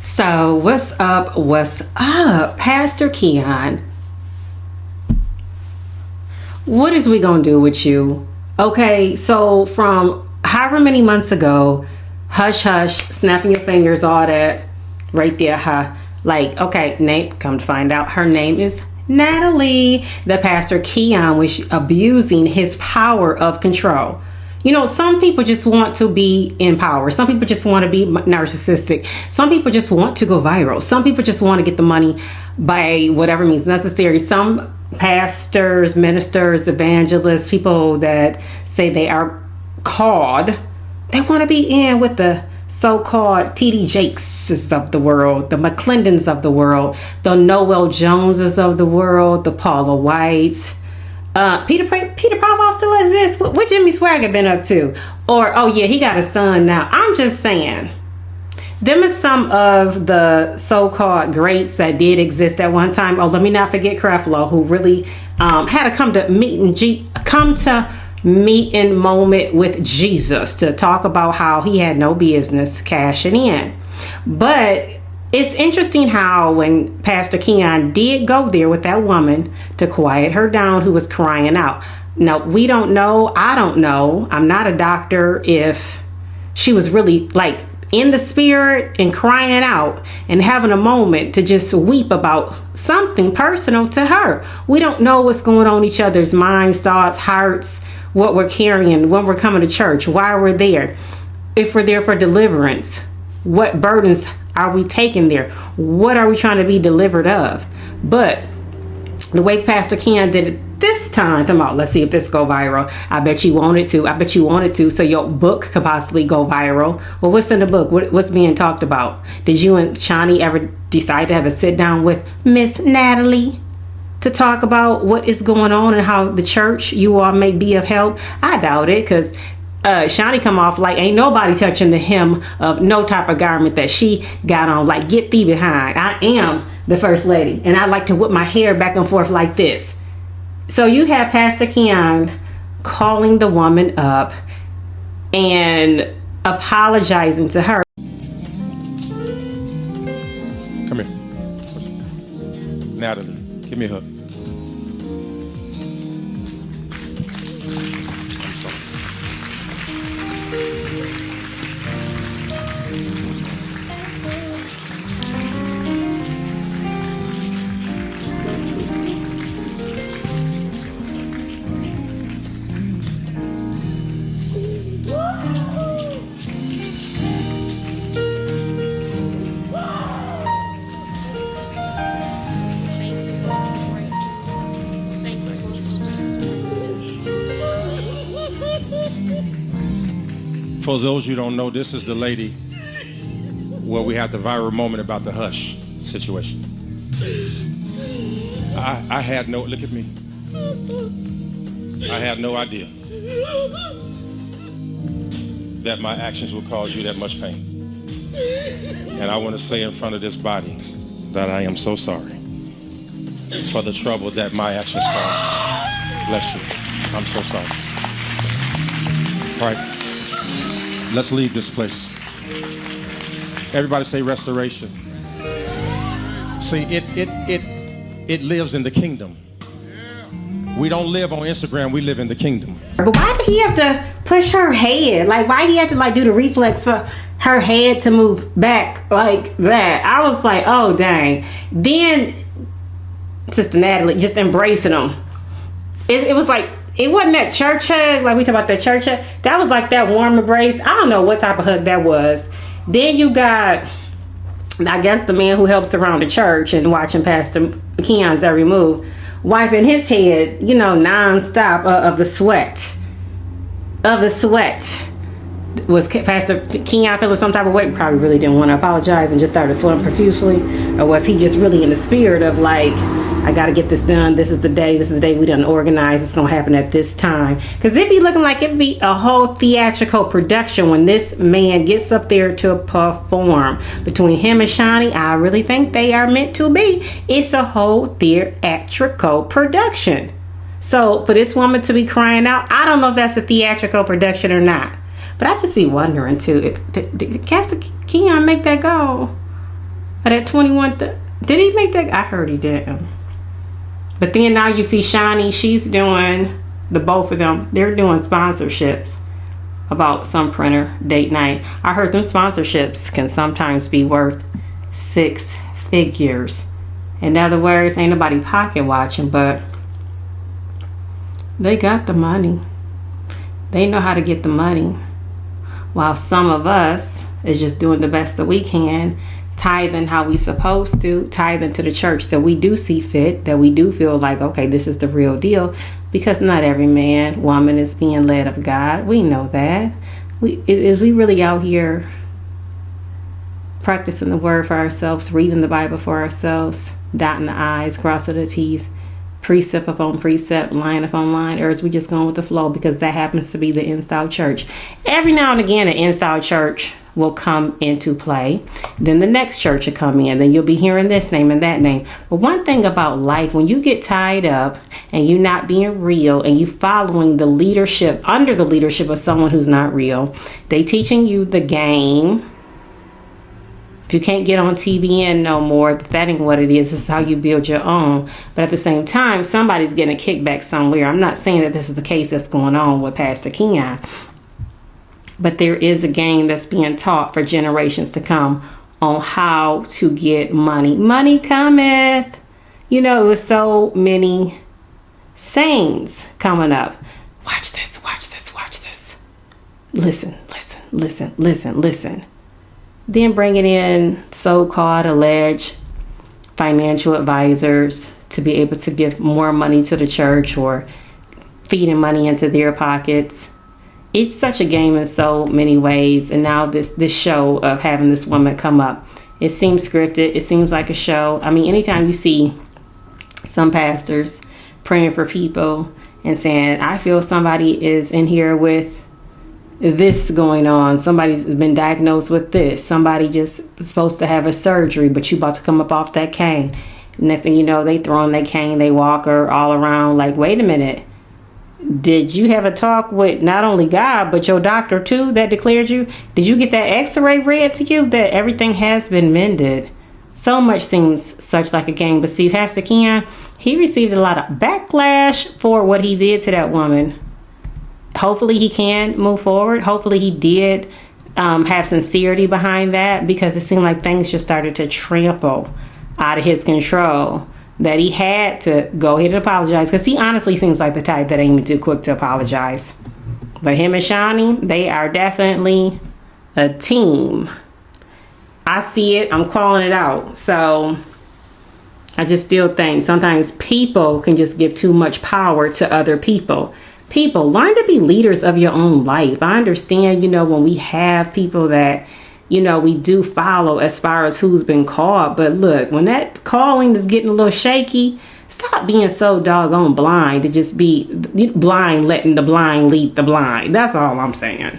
So, what's up? What's up, Pastor Keion? What is we gonna do with you? Okay, so from however many months ago, hush hush, snapping your fingers, all that, right there, huh? Like, okay, name, come to find out, her name is Natalie. The Pastor Keion was abusing his power of control. You know, some people just want to be in power. Some people just want to be narcissistic. Some people just want to go viral. Some people just want to get the money by whatever means necessary. Some pastors, ministers, evangelists, people that say they are called, they want to be in with the so-called T.D. Jakeses of the world, the McClendons of the world, the Noel Joneses of the world, the Paula Whites. Peter Popoff still exists. What Jimmy Swagger been up to? Or, oh yeah, he got a son now. I'm just saying, them are some of the so-called greats that did exist at one time. Oh, let me not forget Creflo, who really had to come to meet in moment with Jesus to talk about how he had no business cashing in. But it's interesting how when Pastor Keion did go there with that woman to quiet her down who was crying out. Now, we don't know. I don't know. I'm not a doctor if she was really like in the spirit and crying out and having a moment to just weep about something personal to her. We don't know what's going on in each other's minds, thoughts, hearts, what we're carrying, when we're coming to church, why we're there, if we're there for deliverance, what burdens are we taking there, what are we trying to be delivered of. But the way Pastor Keion did it this time, come on, let's see if this go viral. I bet you wanted to, so your book could possibly go viral. Well, what's in the book? What's being talked about? Did you and Shaunie ever decide to have a sit down with Miss Natalie to talk about what is going on and how the church, you all may be of help? I doubt it, because Shaunie come off like ain't nobody touching the hem of no type of garment that she got on. Like, get thee behind. I am the first lady, and I like to whip my hair back and forth like this. So you have Pastor Keion calling the woman up and apologizing to her. Come here. Natalie, give me a hug. I'm sorry. For those who don't know, this is the lady where we had the viral moment about the hush situation. I had no, look at me. I had no idea that my actions would cause you that much pain. And I want to say in front of this body that I am so sorry for the trouble that my actions caused. Bless you. I'm so sorry. All right. Let's leave this place. Everybody say restoration. See, it lives in the kingdom. We don't live on Instagram, we live in the kingdom. But why did he have to push her head? Like, why did he have to like do the reflex for her head to move back like that? I was like, oh dang. Then Sister Natalie just embracing him. It was like, it wasn't that church hug, like we talk about that church hug. That was like that warm embrace. I don't know what type of hug that was. Then you got, I guess, the man who helps around the church and watching Pastor Keion's every move, wiping his head, you know, nonstop of the sweat. Was Pastor Keion feeling some type of way? Probably really didn't want to apologize and just started sweating profusely. Or was he just really in the spirit of like, I got to get this done. This is the day we done organized. It's going to happen at this time. Because it'd be looking like it'd be a whole theatrical production when this man gets up there to perform. Between him and Shaunie, I really think they are meant to be. It's a whole theatrical production. So for this woman to be crying out, I don't know if that's a theatrical production or not. But I just be wondering too, did Pastor Keion make that go? But at 21, did he make that? I heard he didn't. But then now you see Shaunie, she's doing, the both of them, they're doing sponsorships about some printer date night. I heard them sponsorships can sometimes be worth 6 figures. In other words, ain't nobody pocket watching, but they got the money. They know how to get the money. While some of us is just doing the best that we can, tithing how we supposed to, tithing to the church that we do see fit, that we do feel like, okay, this is the real deal, because not every man, woman is being led of God. We know that. Is we really out here practicing the word for ourselves, reading the Bible for ourselves, dotting the I's, crossing the T's, precept upon precept, line upon line, or is we just going with the flow because that happens to be the in-style church? Every now and again, an in-style church will come into play. Then the next church will come in. Then you'll be hearing this name and that name. But one thing about life, when you get tied up and you're not being real and you following the leadership, under the leadership of someone who's not real, they teaching you the game. If you can't get on TBN no more, that ain't what it is. This is how you build your own. But at the same time, somebody's getting a kickback somewhere. I'm not saying that this is the case that's going on with Pastor Keion. But there is a game that's being taught for generations to come on how to get money. Money cometh. You know, with so many sayings coming up. Watch this, watch this, watch this. Listen, listen, listen, listen, listen. Then bringing in so-called alleged financial advisors to be able to give more money to the church or feeding money into their pockets. It's such a game in so many ways. And now this show of having this woman come up, it seems scripted. It seems like a show. I mean, anytime you see some pastors praying for people and saying, I feel somebody is in here with this going on. Somebody's been diagnosed with this. Somebody just supposed to have a surgery, but you about to come up off that cane. Next thing you know, they throwing that cane, they walker all around like, wait a minute. Did you have a talk with not only God, but your doctor too that declared you? Did you get that x-ray read to you that everything has been mended? So much seems such like a game. But see, Pastor Keion, he received a lot of backlash for what he did to that woman. Hopefully he can move forward. Hopefully he did have sincerity behind that, because it seemed like things just started to trample out of his control, that he had to go ahead and apologize, because he honestly seems like the type that ain't too quick to apologize. But him and Shaunie, they are definitely a team. I see it. I'm calling it out. So I just still think sometimes people can just give too much power to other people. People, learn to be leaders of your own life. I understand, when we have people that, we do follow as far as who's been called. But look, when that calling is getting a little shaky, stop being so doggone blind to just be blind, letting the blind lead the blind. That's all I'm saying.